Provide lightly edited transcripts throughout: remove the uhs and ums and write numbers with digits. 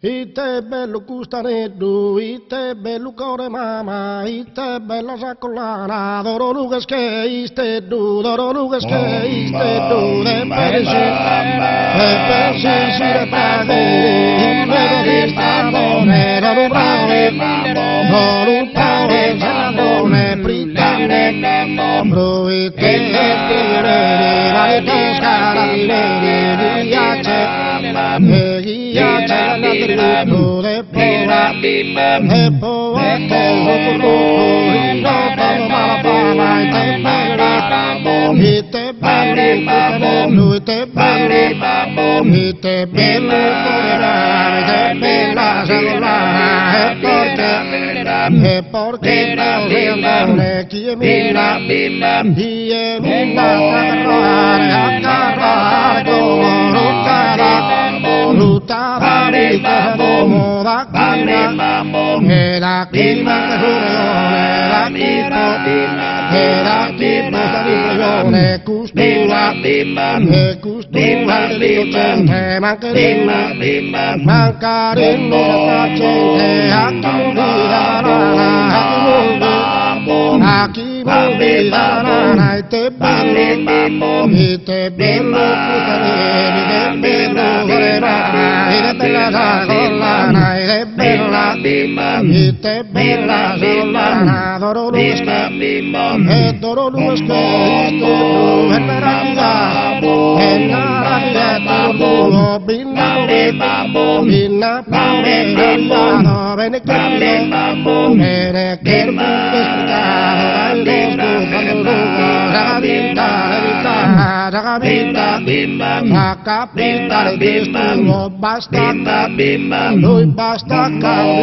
Ite bello custaneddu, ite bello core mama, ite bella sacolana, doro lugas che isteddu, doro lugas che isteddu, de persi, si repaghi, vedi stabone, doro brave, doro brave, stabone, pritane, bruite, varite scarabine, viace, Tributo de pura de poete no mala fama y te belle y te belle y te belle porque no riendone chi mira die agarrar Luta barita moda era clima era tipo stagione costura gente mancarino Aquí morirá y te bello y te bello y te bella solana dorolus che capita visto basta lui basta cambia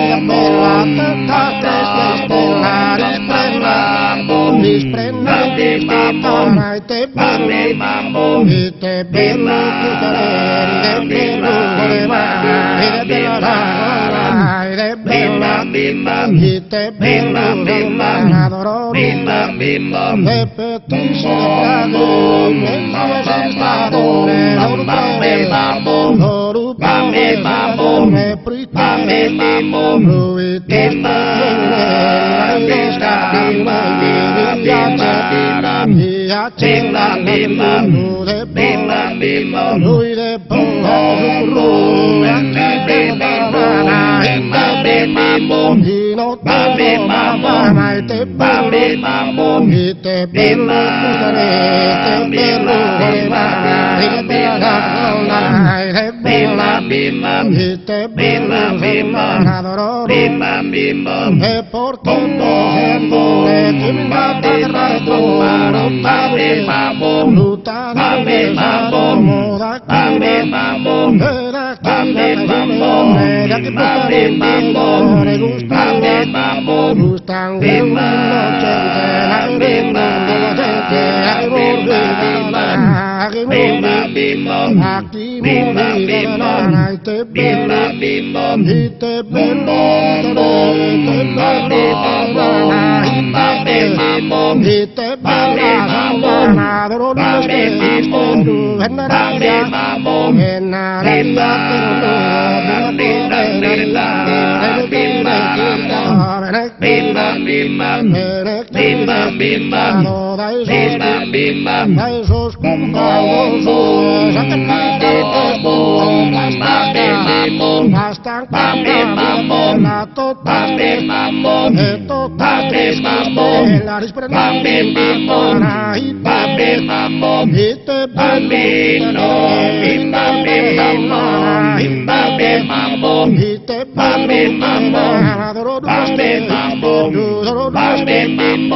te